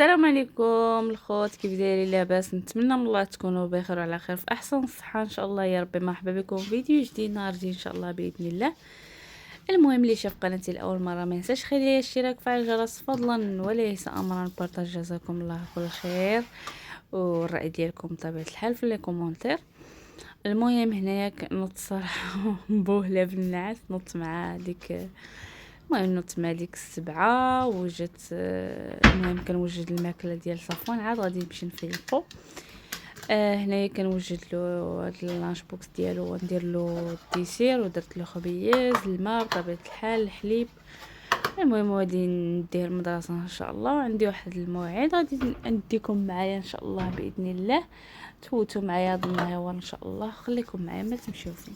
السلام عليكم الخوت، كيف دايرين؟ لاباس؟ نتمنى من الله تكونوا بخير وعلى خير في احسن صحه ان شاء الله يا ربي. مرحبا بكم في فيديو جديد نهار جديد ان شاء الله باذن الله. المهم اللي شاف قناتي لاول مره ما ينساش خلي لي اشتراك وفعل الجرس فضلا وليس امرا. بارطاج جزاكم الله كل خير، والراي ديالكم بطبيعه الحال في لي كومونتير. المهم هنايا نط صراحه بوهله بالنعاس، نط مع ديك، المهم نط مع ديك السبعة وجدت. المهم كنوجد الماكله ديال صفوان، عاد غادي نمشي نفيقو. هنايا كنوجد له هاد اللانش بوكس ديالو وندير له الديسير، ودرت له خبيز، الماء بطبيعه الحال، الحليب. المهم غادي نديه المدرسه ان شاء الله، وعندي واحد الموعد غادي نديكم معايا ان شاء الله باذن الله. تفوتوا معايا هاد النهار ان شاء الله، خليكم معايا ما تمشيو فين.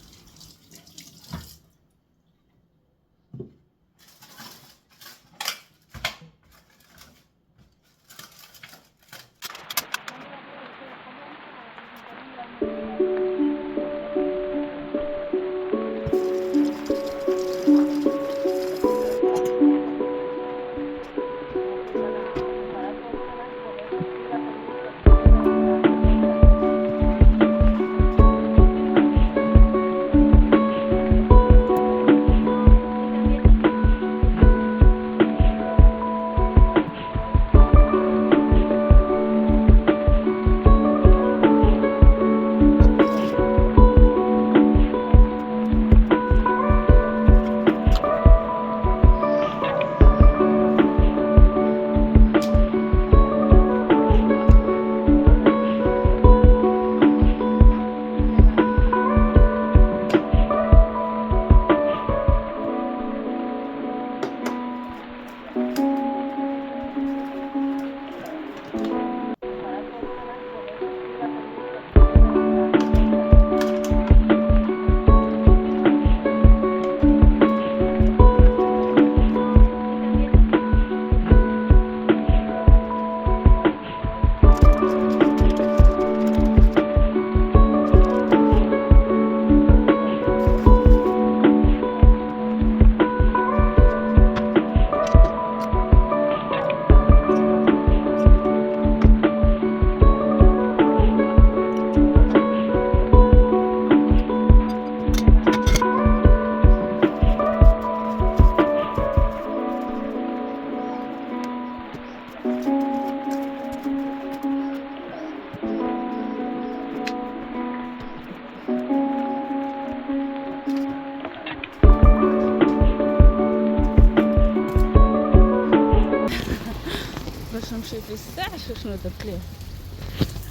باش نمشي في الساعه شنو درت ليه.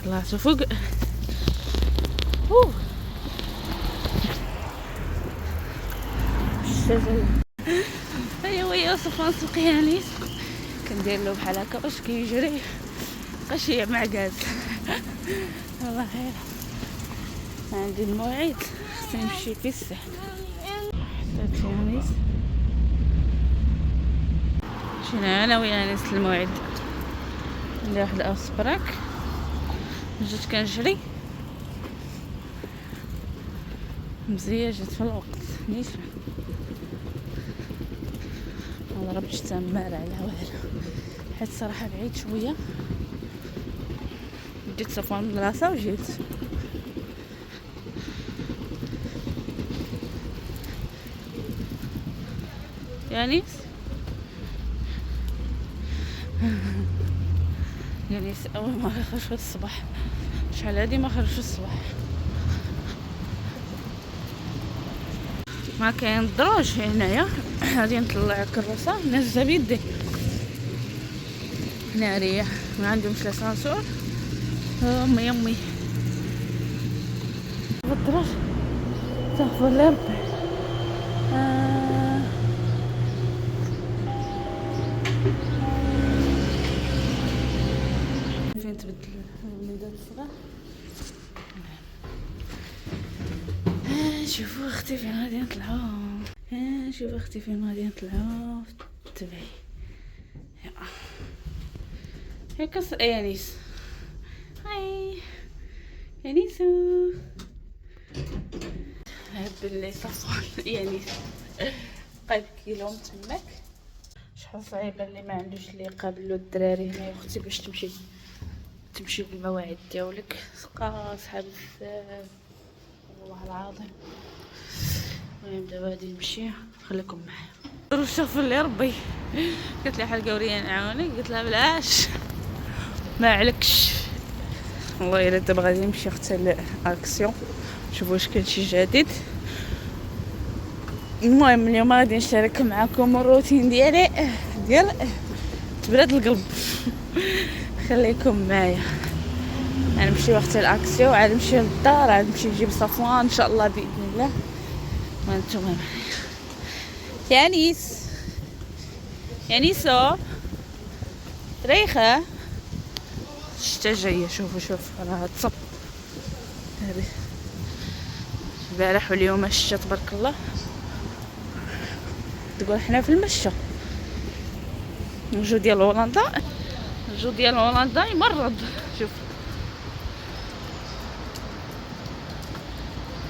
طلعت فوق. الشجر هيا ويا صفان سقياني، كندير له بحال هكا باش كيجري قشيع مع غاز. الله خير، عندي الموعد خصني نمشي في الساعه. حطيت يانيس، مشينا انا ويانيس الموعد. عندي واحد الاسبراك، جيت كنجري مزيان، جيت في الوقت نيشان، ما ضربتش تماره على والو، حيت صراحه بعيد شويه. ديت صفوان المدرسه وجيت. يانيس يانيس اول مره يخرج في الصباح، شحال هادي ما خرجش الصباح. ما كاين الدروج هنايا، غادي نطلع الكروسه نهزها بيدي. هنا ريح ما عندهمش لاسانسور. امي امي الدروج تغفر لربي. فين تبدل الوليدات الصغار. شوفوا اختي فين غادي نطلعو، شوفوا اختي فين غادي نطلعو. تبعي هيك يانيس. هاي يانيسو، هاد اللي صفوان يانيس قال كيلو تماك. صراحه صعيبه اللي ما عندوش اللي يقابلو الدراري هنا يا اختي باش تمشي بالمواعيد ديالك قاصحه بزاف والله العظيم. المهم دابا غادي نمشي خليكم معايا. شوف اللي ربي قلت لها حلقه وريني نعاونك قلت لها بلاش ما عليكش والله الا دابا غادي نمشي اختي لاكسيون نشوف واش كاين شي جديد. المهم اليوم غادي نشارك معكم الروتين ديال تبرد القلب. خليكم معايا غنمشيو اختي لاكسيو عاد نمشي للدار عاد نمشي نجيب صفوان ان شاء الله باذن الله وانتم معايا. يا انيس يا نيسو ريخه الشتا جايه. شوفوا راه تصب هذه البارح واليوم الشتا تبارك الله تقول حنا في المشة. الجو ديال هولندا يمرض. شوف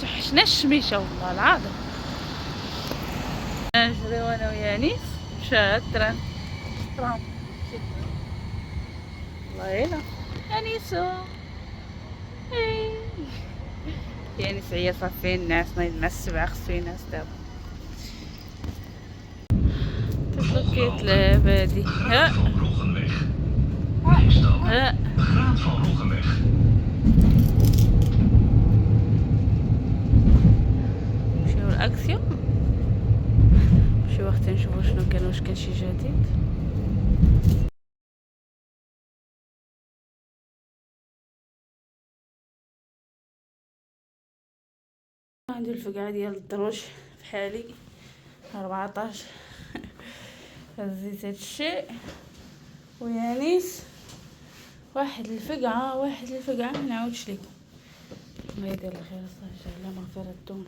تحشنا الشميشه والله العظيم. نجريو انا ويا نيس شاطرين ترام والله الا انيسو يا نيس عيا صافي الناس نايض مع السبعه خصو ينعس دابا تبلوكيت لابادي ها نمشيو لاكسيون نمشيو وقت نشوفو شنو كان واش كان شي جديد. عندي الفقعه ديال الدروج في حالي 14 هزيت هادشي ويا نيس واحد الفقعه ما نعاودش لكم. الله يدير الخير صافي على مغفرة الذنوب.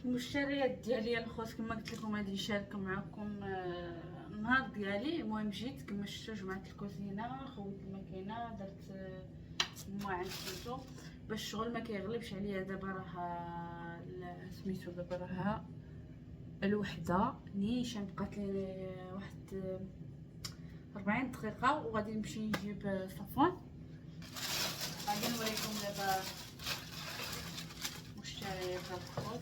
المشتريات ديالي الخوت كما قلت لكم غادي نشارك معكم النهار ديالي. المهم جيت كما شفتوا جمعت الكوزينه خويت الماكينه درت المواعن سميتو باش الشغل ما كيغلبش عليا. دابا راه سميتو دابا راه الوحده نيشان بقات لي واحد 40 دقيقه وغادي نمشي نجيب صفوان. غادي نوريكم دابا مشتريات الخوت.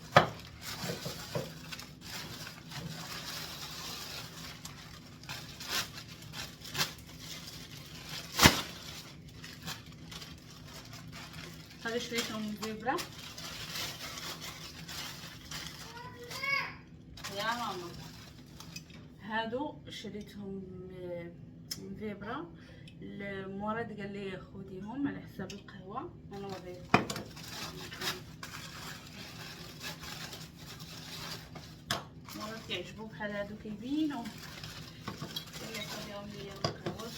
هذا شريتهم من فيبرا يا ماما. هادو شريتهم من فيبرا. المورد قال لي خديهم على حساب القهوه وانا وريتكم. المورد كيعجبو بحال هادو كيبينو اللي خديهم ليا القهوه.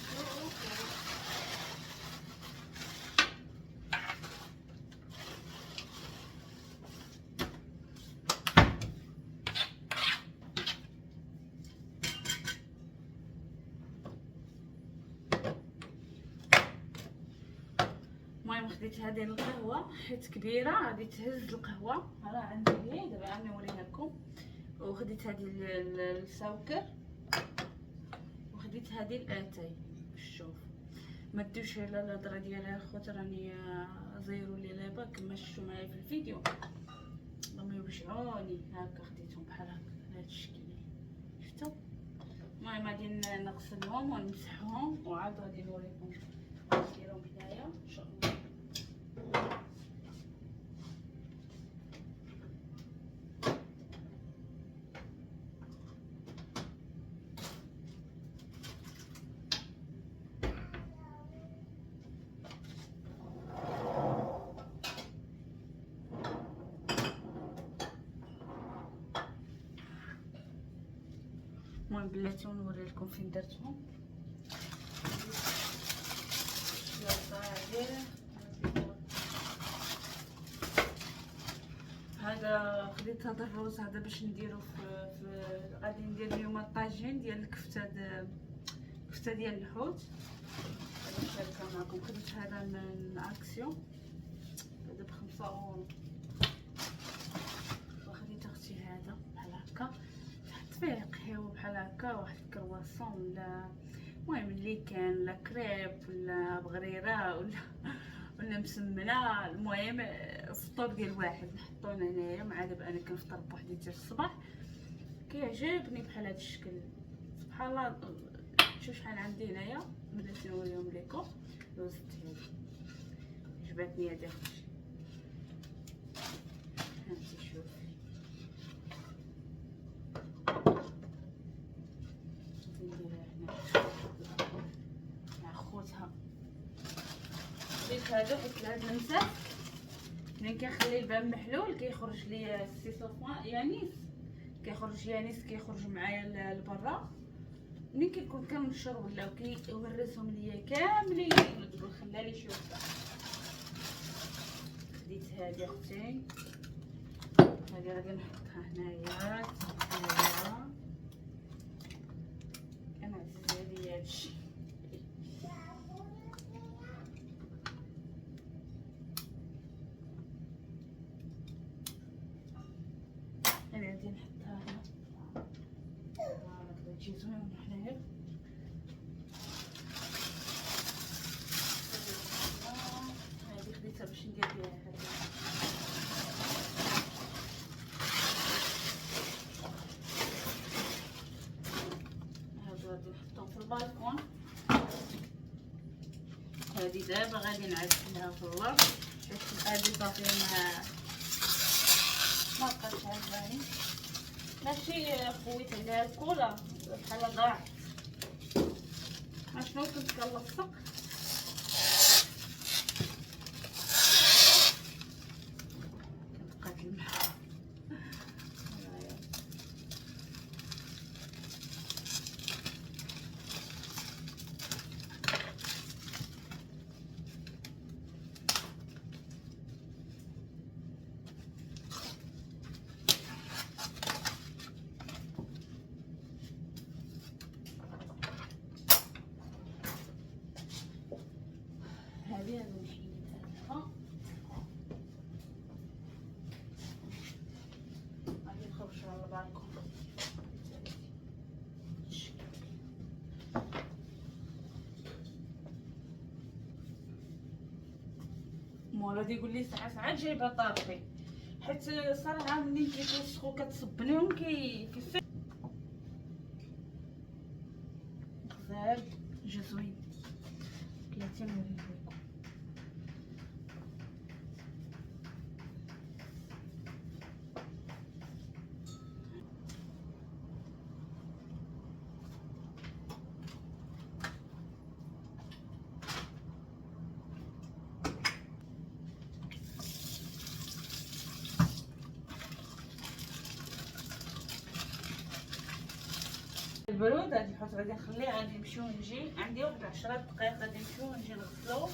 المهم خديت هذه القهوه حيت كبيره غادي تهز القهوه، راه عندي هي دابا انا نوريها لكم. وخديت هذه الساوكر وخديت هذه الاتاي. شوف ما تدوش على الهضره ديالها الخوت، راني زيروا لي ليبا كما شفتوا معايا في الفيديو، راهم يوجعوني. هكا خديتهم بحال هكا بهذا الشكل شفتوا. المهم غادي نغسلهم ونمسحهم وعاد غادي نوريكم نديرهم هنايا ان شاء الله. المهم بلاتي ونوري لكم فين درتهم. هذا خديت هذا الروز هذا باش نديرو في غادي ندير اليوم الطاجين ديال الكفته الكفته ديال الحوت. غادي نشاركها معكم. خديت هذا من اكسيون هذا ب5€. وخديت اختي هذا بحال هكا تحط فيه قهوه بحال هكا واحد الكرواسون ولا المهم اللي كان لا كريب ولا بغريره ولا مسمنه. المهم فطور ديال واحد نحطوه هنايا مع دابا انا كنفطر بوحدي حتى الصباح كيعجبني بحال هذا الشكل. سبحان الله شوف شحال عندي هنايا بلاتي نوريهم لكم. دوزت هذه عجبتني هذه اختي هانتي شوفي نديرها هنا مع خوتها. خديت هادو حيت هاد المساك ملي كنخلي الباب محلول كيخرج لي السي صفوان يانيس كيخرج معايا لبرا. ملي كنكون كنشرب ولا كيورثهم ليا كاملين يقول خلالي شي وحده. خديت هذه اختي هذه غادي نحطها هنايا كان عزيز عليا هادشي. انا غادي نحطها هنا هكذا تجي زوينه حنايا. هذه خديتها باش ندير بها هذا غادي نحطهم في البالكون. هذه دابا غادي نعدلها في اللور حيت هذه صافي ما بقاتش عجباني. ماشي خويت عليها الكولا بحال ضاعت. شنو كنت كنلصق كتبقى الماء. هذه غادي نحيدها غادي نخرجها على البالكون. مولا يقول لي ساعات جايبه طارقي حيت صراحه ملي كيتوسخوا كتصبنيهم كيفي غزال جا زوين. بلاتي نوريه لكم. البرود غادي نحط غادي نخليه غادي نمشيو نجي عندي واحد 10 دقائق غادي نمشيو نجي نغسلو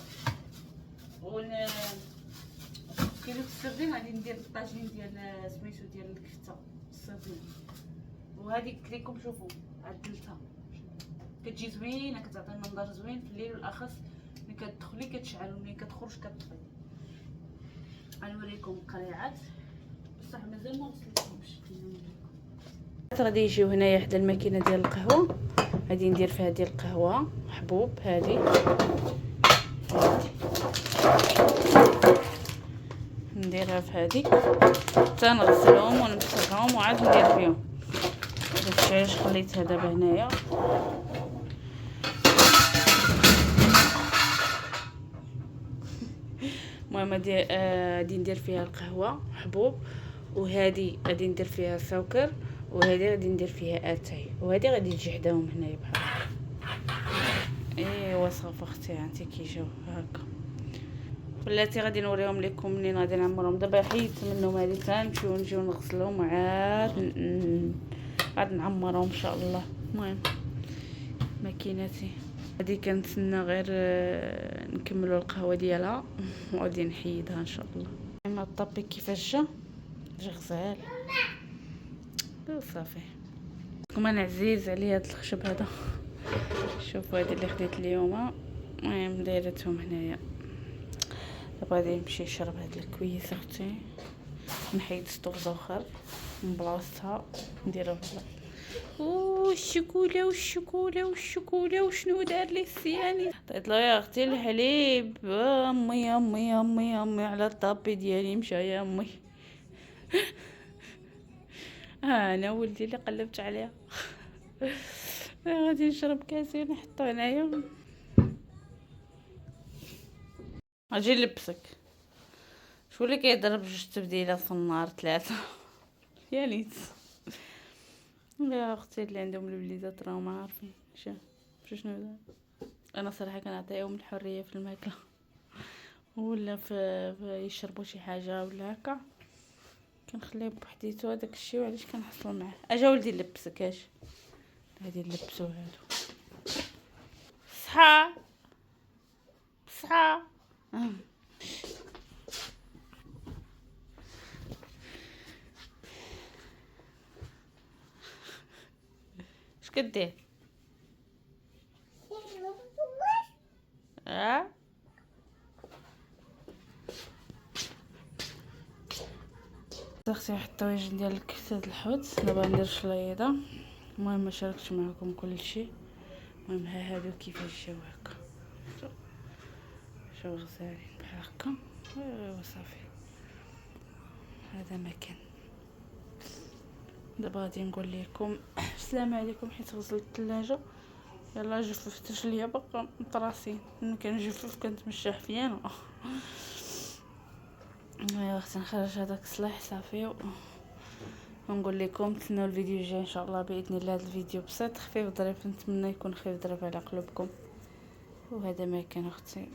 كيلو السردين غادي ندير الطاجين ديال سميتو ديال الكفته السردين. وهذه قلت لكم شوفوا عدلتها كتجي زوينه كتعطي منظر زوين في الليل والاخص ملي كتدخلي كتشعل ومنين كتخرج كتطفي. غنوريكم القريعات بصح مازال ما وصلتهمش. غادي يجيو هنايا حدا الماكينه ديال القهوه، غادي ندير فيها ديال القهوه حبوب هادي، نديرها في هادي تنغسلهم ونبسلهم وعاد ندير فيهم. داكشي علاش خليتها دابا هنايا. المهم غادي ندير فيها القهوه حبوب، وهذه غادي ندير فيها سكر، وهذه غادي ندير فيها اتاي، وهذه غادي تجي حداهم هنايا بحال ايوا صافي اختي انت كيجيو هكا. ولاتي غادي نوريهم لكم منين غادي نعمرهم. دابا حيدت منهم هذه تنمشيو نجيو نغسلهم عاد نعمرهم ان شاء الله. المهم ماكينتي هادي كنتسنى غير نكملوا القهوه ديالها وغادي نحيدها ان شاء الله. اما الطابي كيفاش جا غزال صافي. كمان عزيز عليا هاد الخشب هذا، شوفوا هادي اللي خديت اليوم. المهم دايرتهم هنايا. دابا غادي نمشي نشرب هاد الكويس اختي، نحيد سطوفزه اخر من بلاصتها نديرها في بلاصتها. والشوكولا والشوكولا والشوكولا وشنو دار لي السياني. عطيت له يا اختي الحليب. امي امي امي امي على الطابي ديالي مشى يا امي. انا ولدي اللي قلبت عليها. غادي نشرب كاسي ونحطو هنايا. اجي نلبسك. شو اللي كيضرب جوج تبديلات في النهار 3 يا ليت. يا اختي اللي عندهم الوليدات راهم عارفين شنو دار. انا صراحه كنعطيهم الحريه في الماكله ولا في يشربوا شي حاجه ولا هكا، كنخليه بوحديتو. هذاك الشيء وعلاش كنحصل معاه. اجا ولدي نلبسك. اجي غادي نلبسو هادو. صحا صحا. اش كدير؟ اختي واحد الطويج ديال الكبسه الحوت. دابا ندير شليضه. المهم ما شاركتش معكم كلشي. المهم ها هادو كيفاش جاو هكا، شو غزالين بحال هكا. وصافي هذا مكان. دابا غادي نقول لكم السلام عليكم حيت غسلت الثلاجه. يلا جففت رجليا باقا مطراسين. ملي كنجفف كنتمشى حفيانه. يا اختي نخرج هذاك الصلاح صافي ونقول لكم تسناو الفيديو الجاي ان شاء الله باذن الله. هذا الفيديو بسيط خفيف ظريف، نتمنى يكون خفيف ظريف على قلوبكم. وهذا ما كان اختي.